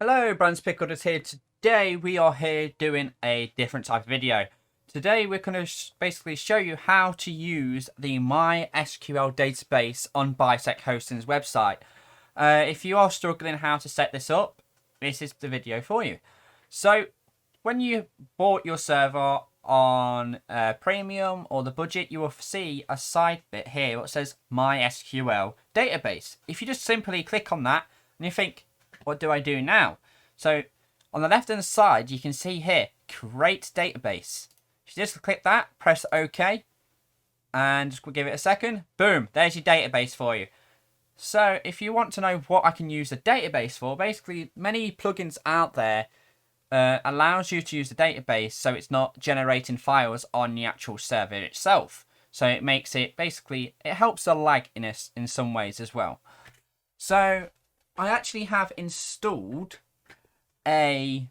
Hello, Brands Pickles here. Today we are here doing a different type of video. Today we're going to basically show you how to use the MySQL database on BisectHosting's website. If you are struggling how to set this up, this is the video for you. So when you bought your server on Premium or the budget, you will see a side bit here that says MySQL Database. If you just simply click on that and you think, what do I do now? So on the left hand side, you can see here, create database. If you just click that, press OK, and just give it a second. Boom, there's your database for you. So if you want to know what I can use a database for, basically many plugins out there allows you to use the database so it's not generating files on the actual server itself. So it makes it, basically, it helps the laginess in some ways as well. So I actually have installed a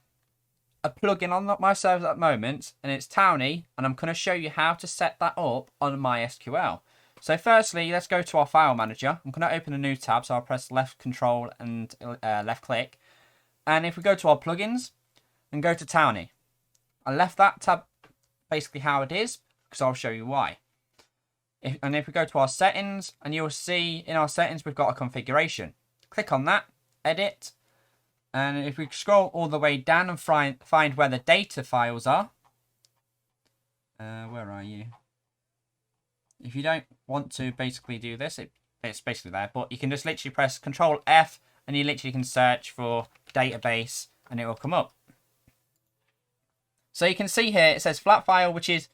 plugin on my server at the moment, and it's Towny, and I'm going to show you how to set that up on MySQL. So firstly, let's go to our file manager. I'm going to open a new tab, so I'll press left control and left click. And if we go to our plugins and go to Towny, I left that tab basically how it is because I'll show you why. And if we go to our settings, and you'll see in our settings we've got a configuration. Click on that, edit, and if we scroll all the way down and find where the data files are. Where are you? If you don't want to basically do this, it's basically there, but you can just literally press Control F and you literally can search for database and it will come up. So you can see here it says flat file, which is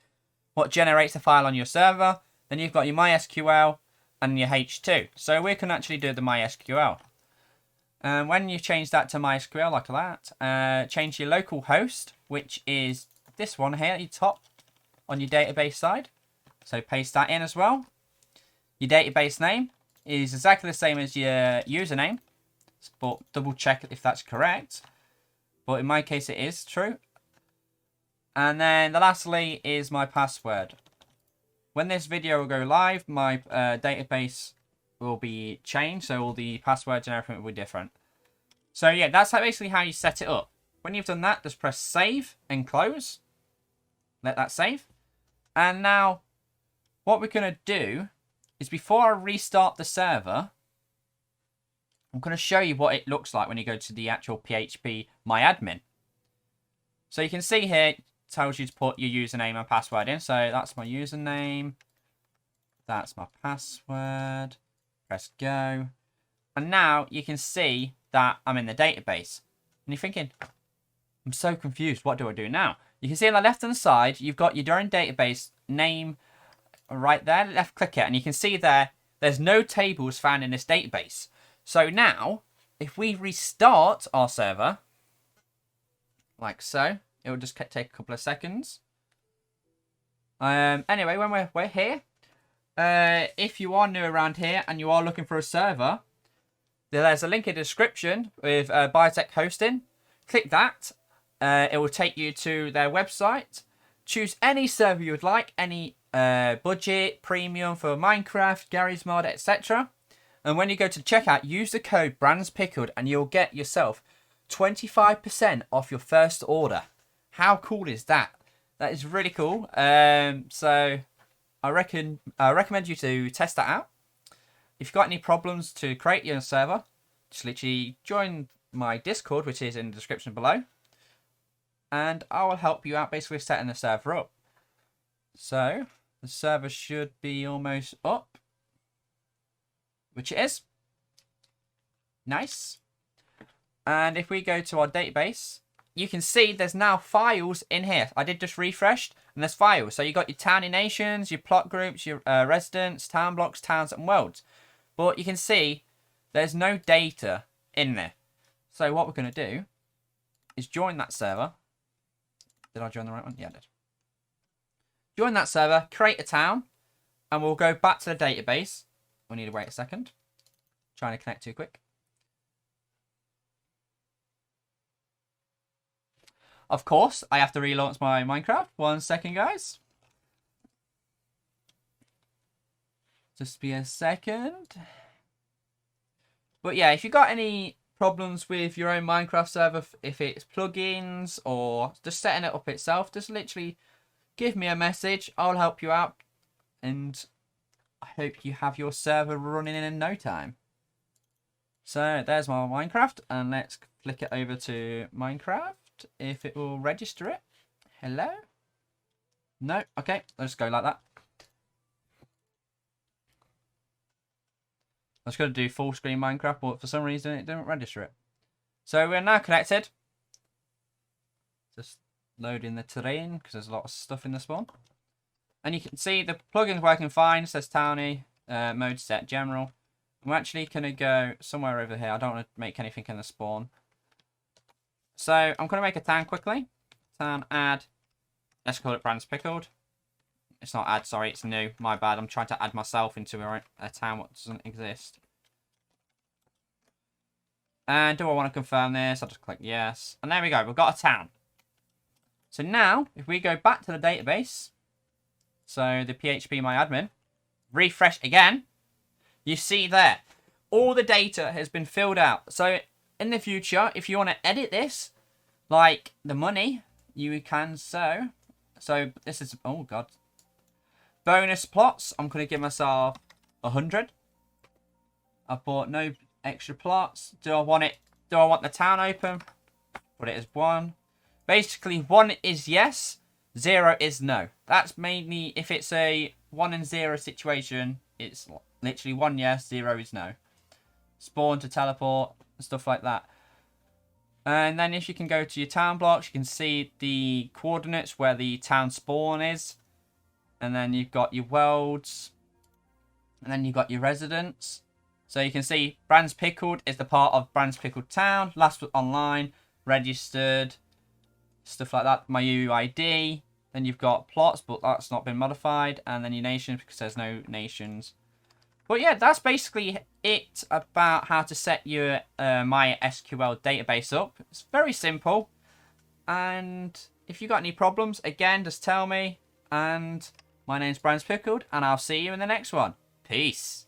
what generates the file on your server. Then you've got your MySQL and your H2. So we can actually do the MySQL. And when you change that to MySQL like that, change your local host, which is this one here at the top on your database side. So paste that in as well. Your database name is exactly the same as your username, but double check if that's correct. But in my case, it is true. And then lastly is my password. When this video will go live, my database will be changed, so all the passwords and everything will be different. So yeah, that's basically how you set it up. When you've done that, just press save and close. Let that save. And now, what we're going to do is before I restart the server, I'm going to show you what it looks like when you go to the actual PhpMyAdmin. So you can see here, it tells you to put your username and password in. So that's my username. That's my password. Press go. And now you can see that I'm in the database. And you're thinking, I'm so confused. What do I do now? You can see on the left hand side, you've got your own database name right there. Left click it. And you can see there's no tables found in this database. So now, if we restart our server, like so, it will just take a couple of seconds. Anyway, when we're here, if you are new around here and you are looking for a server, there's a link in the description with BisectHosting. Click that. It will take you to their website. Choose any server you would like, any budget, premium for Minecraft, Gary's Mod, etc. And when you go to checkout, use the code BrandsPickled and you'll get yourself 25% off your first order. How cool is that? That is really cool. So I recommend you to test that out. If you've got any problems to create your server, just literally join my Discord, which is in the description below. And I will help you out basically setting the server up. So the server should be almost up, which it is. Nice. And if we go to our database, you can see there's now files in here. I did just refresh, and there's files. So you got your towny nations, your plot groups, your residents, town blocks, towns, and worlds. But you can see there's no data in there. So what we're going to do is join that server. Did I join the right one? Yeah, I did. Join that server, create a town, and we'll go back to the database. We need to wait a second. Trying to connect too quick. Of course, I have to relaunch my Minecraft. 1 second, guys. Just be a second. But yeah, if you got any problems with your own Minecraft server, if it's plugins or just setting it up itself, just literally give me a message. I'll help you out. And I hope you have your server running in no time. So there's my Minecraft. And let's flick it over to Minecraft. If it will register it. Hello? No? Okay, let's go like that. I was going to do full screen Minecraft, but for some reason it didn't register it. So we're now connected. Just loading the terrain because there's a lot of stuff in the spawn. And you can see the plugin's working fine. It says Townie, mode set general. I'm actually going to go somewhere over here. I don't want to make anything in the spawn. So I'm going to make a town quickly. Town add. Let's call it Brands Pickled. It's not add, sorry, it's new. My bad. I'm trying to add myself into a town that doesn't exist. And do I want to confirm this? I'll just click yes. And there we go. We've got a town. So now, if we go back to the database, so the PhpMyAdmin, refresh again, you see there, all the data has been filled out. So in the future, if you want to edit this, like the money, you can so this is, oh God. Bonus plots, I'm going to give myself 100. I bought no extra plots. Do I want the town open? Put it as 1. Basically, 1 is yes, 0 is no. That's mainly if it's a 1 and 0 situation, it's literally 1 yes, 0 is no. Spawn to teleport, stuff like that. And then if you can go to your town blocks, you can see the coordinates where the town spawn is. And then you've got your worlds. And then you've got your residents. So you can see Brands Pickled is the part of Brands Pickled Town. Last online, registered, stuff like that. My UUID. Then you've got plots, but that's not been modified. And then your nations, because there's no nations. But yeah, that's basically it about how to set your MySQL database up. It's very simple. And if you got any problems, again, just tell me. And my name's Brands Pickled, and I'll see you in the next one. Peace.